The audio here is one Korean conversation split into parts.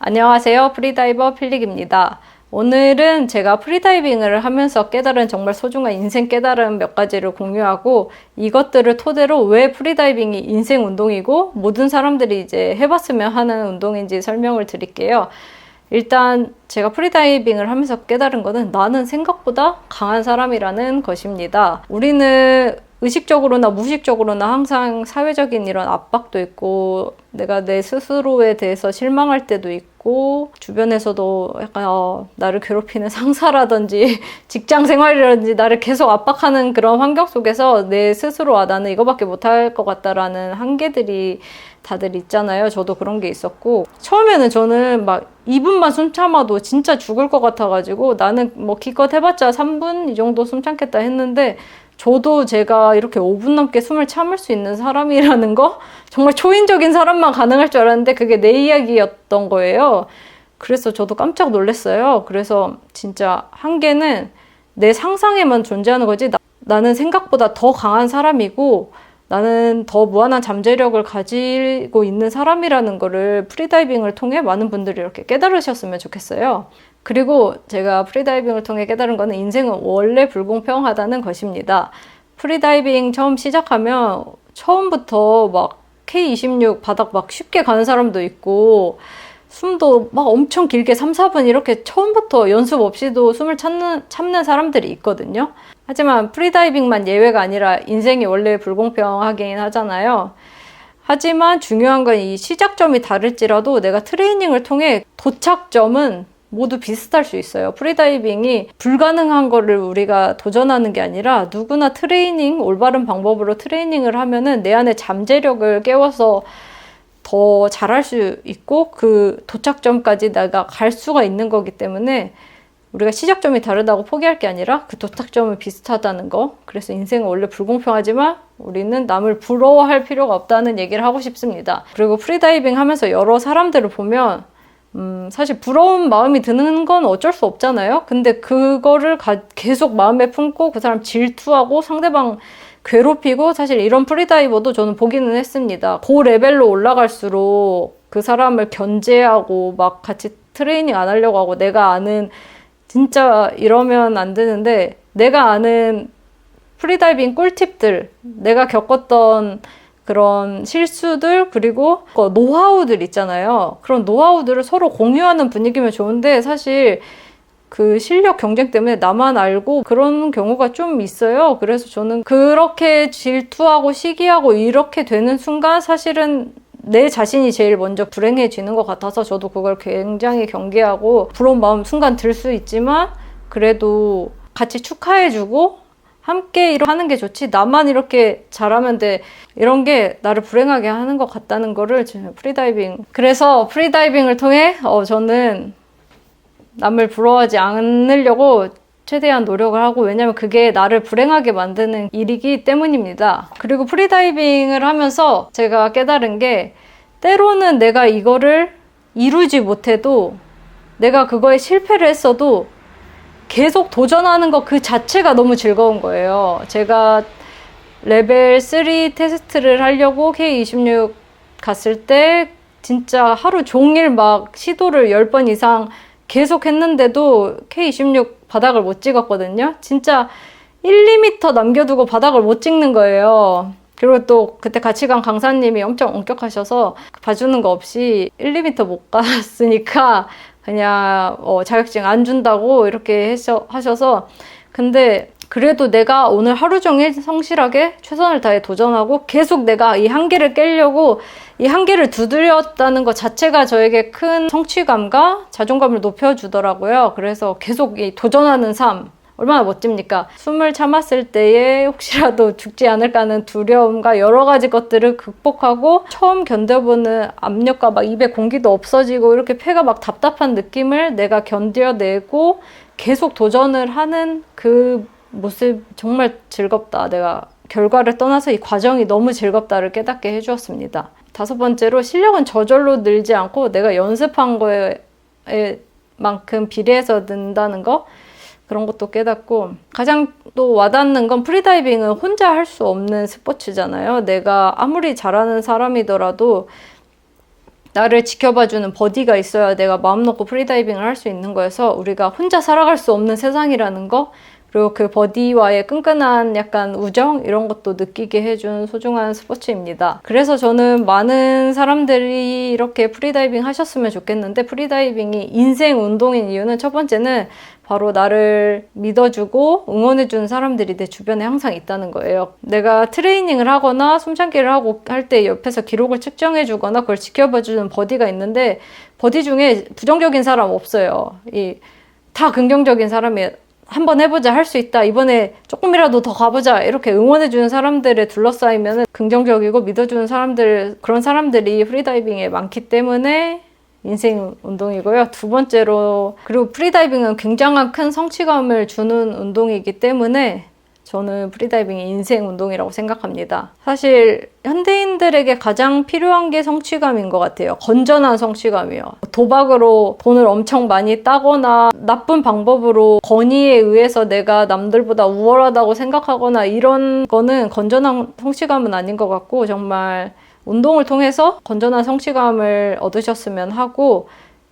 안녕하세요. 프리다이버 필릭입니다. 오늘은 제가 프리다이빙을 하면서 깨달은 정말 소중한 인생 깨달음 몇 가지를 공유하고 이것들을 토대로 왜 프리다이빙이 인생 운동이고 모든 사람들이 이제 해봤으면 하는 운동인지 설명을 드릴게요. 일단 제가 프리다이빙을 하면서 깨달은 거는 나는 생각보다 강한 사람이라는 것입니다. 우리는 의식적으로나 무의식적으로나 항상 사회적인 이런 압박도 있고 내가 내 스스로에 대해서 실망할 때도 있고 주변에서도 약간 나를 괴롭히는 상사라든지 직장 생활이라든지 나를 계속 압박하는 그런 환경 속에서 내 스스로 나는 이거밖에 못할 것 같다라는 한계들이 다들 있잖아요. 저도 그런 게 있었고 처음에는 저는 막 2분만 숨 참아도 진짜 죽을 것 같아가지고 나는 뭐 기껏 해봤자 3분 이 정도 숨 참겠다 했는데 저도 제가 이렇게 5분 넘게 숨을 참을 수 있는 사람이라는 거 정말 초인적인 사람만 가능할 줄 알았는데 그게 내 이야기였던 거예요. 그래서 저도 깜짝 놀랐어요. 그래서 진짜 한계는 내 상상에만 존재하는 거지 나는 생각보다 더 강한 사람이고 나는 더 무한한 잠재력을 가지고 있는 사람이라는 거를 프리다이빙을 통해 많은 분들이 이렇게 깨달으셨으면 좋겠어요. 그리고 제가 프리다이빙을 통해 깨달은 거는 인생은 원래 불공평하다는 것입니다. 프리다이빙 처음 시작하면 처음부터 막 K26 바닥 막 쉽게 가는 사람도 있고 숨도 막 엄청 길게 3, 4분 이렇게 처음부터 연습 없이도 숨을 참는 사람들이 있거든요. 하지만 프리다이빙만 예외가 아니라 인생이 원래 불공평하긴 하잖아요. 하지만 중요한 건 이 시작점이 다를지라도 내가 트레이닝을 통해 도착점은 모두 비슷할 수 있어요. 프리다이빙이 불가능한 거를 우리가 도전하는 게 아니라 누구나 올바른 방법으로 트레이닝을 하면은 내 안에 잠재력을 깨워서 더 잘할 수 있고 그 도착점까지 내가 갈 수가 있는 거기 때문에 우리가 시작점이 다르다고 포기할 게 아니라 그 도착점은 비슷하다는 거. 그래서 인생은 원래 불공평하지만 우리는 남을 부러워할 필요가 없다는 얘기를 하고 싶습니다. 그리고 프리다이빙 하면서 여러 사람들을 보면 사실 부러운 마음이 드는 건 어쩔 수 없잖아요. 근데 그거를 계속 마음에 품고 그 사람 질투하고 상대방 괴롭히고 사실 이런 프리다이버도 저는 보기는 했습니다. 그 레벨로 올라갈수록 그 사람을 견제하고 막 같이 트레이닝 안 하려고 하고 내가 아는 진짜 이러면 안 되는데 내가 아는 프리다이빙 꿀팁들 내가 겪었던 그런 실수들 그리고 노하우들 있잖아요. 그런 노하우들을 서로 공유하는 분위기면 좋은데 사실 그 실력 경쟁 때문에 나만 알고 그런 경우가 좀 있어요. 그래서 저는 그렇게 질투하고 시기하고 이렇게 되는 순간 사실은 내 자신이 제일 먼저 불행해지는 것 같아서 저도 그걸 굉장히 경계하고 부러운 마음 순간 들 수 있지만 그래도 같이 축하해주고 함께 하는 게 좋지 나만 이렇게 잘하면 돼 이런 게 나를 불행하게 하는 것 같다는 거를 그래서 프리다이빙을 통해 저는 남을 부러워하지 않으려고 최대한 노력을 하고 왜냐면 그게 나를 불행하게 만드는 일이기 때문입니다. 그리고 프리다이빙을 하면서 제가 깨달은 게 때로는 내가 이거를 이루지 못해도 내가 그거에 실패를 했어도 계속 도전하는 것 그 자체가 너무 즐거운 거예요. 제가 레벨 3 테스트를 하려고 K26 갔을 때 진짜 하루 종일 막 시도를 10번 이상 계속 했는데도 K26 바닥을 못 찍었거든요. 진짜 1, 2m 남겨두고 바닥을 못 찍는 거예요. 그리고 또 그때 같이 간 강사님이 엄청 엄격하셔서 봐주는 거 없이 1, 2m 못 갔으니까 그냥 자격증 안 준다고 이렇게 하셔서 근데 그래도 내가 오늘 하루 종일 성실하게 최선을 다해 도전하고 계속 내가 이 한계를 깨려고 이 한계를 두드렸다는 것 자체가 저에게 큰 성취감과 자존감을 높여주더라고요. 그래서 계속 이 도전하는 삶 얼마나 멋집니까? 숨을 참았을 때에 혹시라도 죽지 않을까 하는 두려움과 여러 가지 것들을 극복하고 처음 견뎌보는 압력과 막 입에 공기도 없어지고 이렇게 폐가 막 답답한 느낌을 내가 견뎌내고 계속 도전을 하는 그 모습 정말 즐겁다. 내가 결과를 떠나서 이 과정이 너무 즐겁다를 깨닫게 해주었습니다. 5번째로 실력은 저절로 늘지 않고 내가 연습한 거에 만큼 비례해서 는다는 거 그런 것도 깨닫고 가장 또 와닿는 건 프리다이빙은 혼자 할 수 없는 스포츠잖아요. 내가 아무리 잘하는 사람이더라도 나를 지켜봐주는 버디가 있어야 내가 마음 놓고 프리다이빙을 할 수 있는 거여서 우리가 혼자 살아갈 수 없는 세상이라는 거, 그리고 그 버디와의 끈끈한 약간 우정 이런 것도 느끼게 해준 소중한 스포츠입니다. 그래서 저는 많은 사람들이 이렇게 프리다이빙 하셨으면 좋겠는데, 프리다이빙이 인생 운동인 이유는 첫 번째는 바로 나를 믿어주고 응원해주는 사람들이 내 주변에 항상 있다는 거예요. 내가 트레이닝을 하거나 숨참기를 하고 할 때 옆에서 기록을 측정해주거나 그걸 지켜봐주는 버디가 있는데, 버디 중에 부정적인 사람 없어요. 다 긍정적인 사람이 한번 해보자, 할 수 있다, 이번에 조금이라도 더 가보자, 이렇게 응원해주는 사람들에 둘러싸이면 긍정적이고 믿어주는 사람들, 그런 사람들이 프리다이빙에 많기 때문에 인생 운동이고요. 두 번째로, 그리고 프리다이빙은 굉장한 큰 성취감을 주는 운동이기 때문에 저는 프리다이빙이 인생 운동이라고 생각합니다. 사실 현대인들에게 가장 필요한 게 성취감인 것 같아요. 건전한 성취감이요. 도박으로 돈을 엄청 많이 따거나 나쁜 방법으로 권위에 의해서 내가 남들보다 우월하다고 생각하거나 이런 거는 건전한 성취감은 아닌 것 같고, 정말 운동을 통해서 건전한 성취감을 얻으셨으면 하고,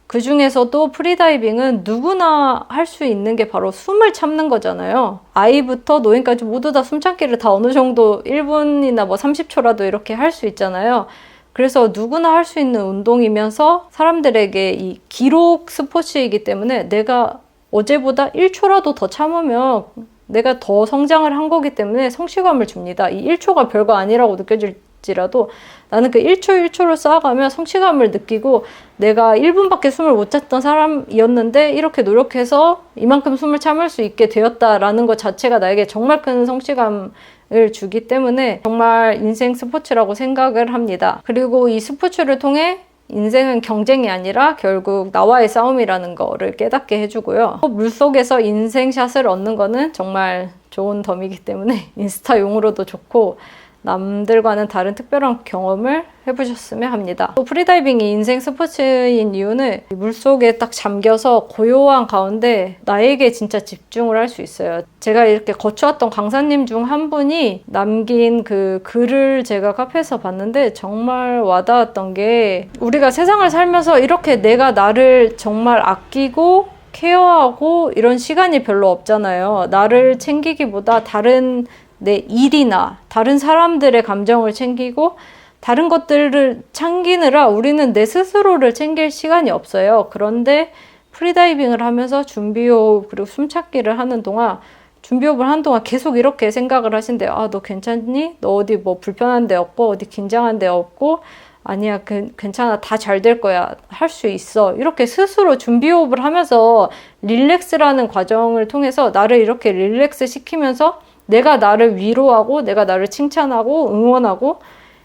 그 중에서도 프리다이빙은 누구나 할 수 있는 게 바로 숨을 참는 거잖아요. 아이부터 노인까지 모두 다 숨참기를 다 어느 정도 1분이나 뭐 30초라도 이렇게 할 수 있잖아요. 그래서 누구나 할 수 있는 운동이면서 사람들에게 이 기록 스포츠이기 때문에 내가 어제보다 1초라도 더 참으면 내가 더 성장을 한 거기 때문에 성취감을 줍니다. 이 1초가 별거 아니라고 느껴질지라도 나는 그 1초 1초를 쌓아가면 성취감을 느끼고, 내가 1분밖에 숨을 못 찼던 사람이었는데 이렇게 노력해서 이만큼 숨을 참을 수 있게 되었다라는 것 자체가 나에게 정말 큰 성취감을 주기 때문에 정말 인생 스포츠라고 생각을 합니다. 그리고 이 스포츠를 통해 인생은 경쟁이 아니라 결국 나와의 싸움이라는 거를 깨닫게 해주고요. 물속에서 인생샷을 얻는 거는 정말 좋은 덤이기 때문에 인스타용으로도 좋고, 남들과는 다른 특별한 경험을 해보셨으면 합니다. 또 프리다이빙이 인생 스포츠인 이유는 물속에 딱 잠겨서 고요한 가운데 나에게 진짜 집중을 할 수 있어요. 제가 이렇게 거쳐왔던 강사님 중 한 분이 남긴 그 글을 제가 카페에서 봤는데 정말 와닿았던 게, 우리가 세상을 살면서 이렇게 내가 나를 정말 아끼고 케어하고 이런 시간이 별로 없잖아요. 나를 챙기기보다 다른 내 일이나 다른 사람들의 감정을 챙기고 다른 것들을 챙기느라 우리는 내 스스로를 챙길 시간이 없어요. 그런데 프리다이빙을 하면서 준비호흡 그리고 숨참기를 하는 동안, 준비호흡을 하는 동안 계속 이렇게 생각을 하신대요. 아, 너 괜찮니? 너 어디 뭐 불편한 데 없고 어디 긴장한 데 없고, 아니야, 괜찮아, 다 잘 될 거야, 할 수 있어, 이렇게 스스로 준비호흡을 하면서 릴렉스라는 과정을 통해서 나를 이렇게 릴렉스 시키면서 내가 나를 위로하고 내가 나를 칭찬하고 응원하고,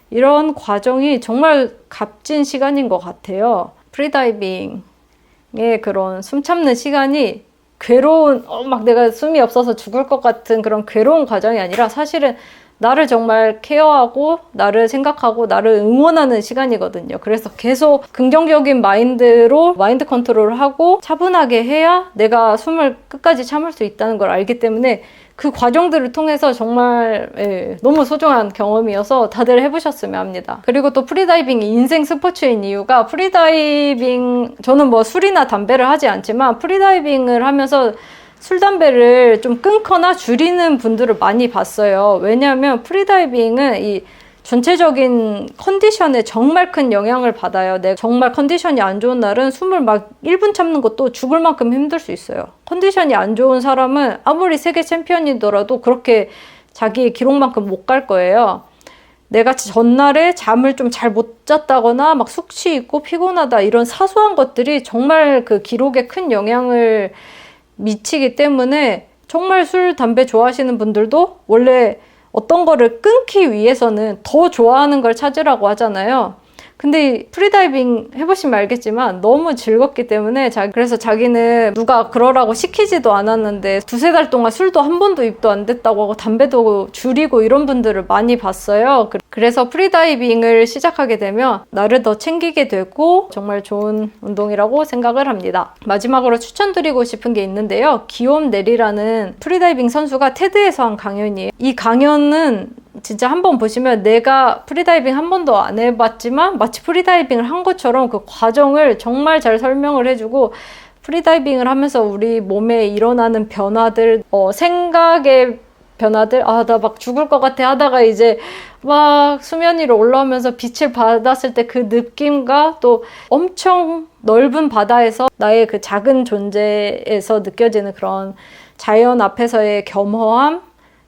이런 과정이 정말 값진 시간인 것 같아요. 프리다이빙의 그런 숨 참는 시간이 괴로운, 막 내가 숨이 없어서 죽을 것 같은 그런 괴로운 과정이 아니라 사실은 나를 정말 케어하고 나를 생각하고 나를 응원하는 시간이거든요. 그래서 계속 긍정적인 마인드로 마인드 컨트롤을 하고 차분하게 해야 내가 숨을 끝까지 참을 수 있다는 걸 알기 때문에 그 과정들을 통해서 정말 너무 소중한 경험이어서 다들 해보셨으면 합니다. 그리고 또 프리다이빙이 인생 스포츠인 이유가, 프리다이빙, 저는 뭐 술이나 담배를 하지 않지만 프리다이빙을 하면서 술, 담배를 좀 끊거나 줄이는 분들을 많이 봤어요. 왜냐하면 프리다이빙은 이 전체적인 컨디션에 정말 큰 영향을 받아요. 내가 정말 컨디션이 안 좋은 날은 숨을 막 1분 참는 것도 죽을 만큼 힘들 수 있어요. 컨디션이 안 좋은 사람은 아무리 세계 챔피언이더라도 그렇게 자기의 기록만큼 못 갈 거예요. 내가 전날에 잠을 좀 잘 못 잤다거나 막 숙취 있고 피곤하다, 이런 사소한 것들이 정말 그 기록에 큰 영향을 미치기 때문에, 정말 술, 담배 좋아하시는 분들도 원래 어떤 거를 끊기 위해서는 더 좋아하는 걸 찾으라고 하잖아요. 근데 프리다이빙 해보시면 알겠지만 너무 즐겁기 때문에 그래서 자기는 누가 그러라고 시키지도 않았는데 두세 달 동안 술도 한 번도 입도 안 됐다고 하고 담배도 줄이고 이런 분들을 많이 봤어요. 그래서 프리다이빙을 시작하게 되면 나를 더 챙기게 되고 정말 좋은 운동이라고 생각을 합니다. 마지막으로 추천드리고 싶은 게 있는데요. 기욤 내리라는 프리다이빙 선수가 테드에서 한 강연이에요. 이 강연은 진짜 한번 보시면 내가 프리다이빙 한 번도 안 해봤지만 마치 프리다이빙을 한 것처럼 그 과정을 정말 잘 설명을 해주고, 프리다이빙을 하면서 우리 몸에 일어나는 변화들, 생각의 변화들, 아, 나 막 죽을 것 같아 하다가 이제 막 수면 위로 올라오면서 빛을 받았을 때 그 느낌과 또 엄청 넓은 바다에서 나의 그 작은 존재에서 느껴지는 그런 자연 앞에서의 겸허함,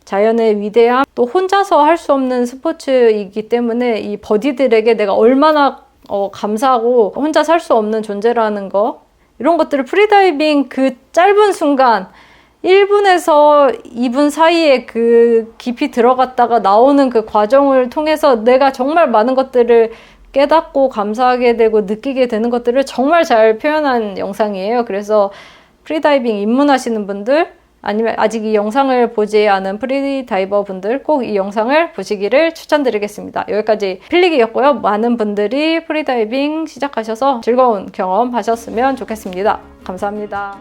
자연의 위대함, 또 혼자서 할 수 없는 스포츠이기 때문에 이 버디들에게 내가 얼마나 감사하고 혼자서 할 수 없는 존재라는 거, 이런 것들을 프리다이빙 그 짧은 순간 1분에서 2분 사이에 그 깊이 들어갔다가 나오는 그 과정을 통해서 내가 정말 많은 것들을 깨닫고 감사하게 되고 느끼게 되는 것들을 정말 잘 표현한 영상이에요. 그래서 프리다이빙 입문하시는 분들, 아니면 아직 이 영상을 보지 않은 프리다이버 분들 꼭 이 영상을 보시기를 추천드리겠습니다. 여기까지 필릭이었고요. 많은 분들이 프리다이빙 시작하셔서 즐거운 경험 하셨으면 좋겠습니다. 감사합니다.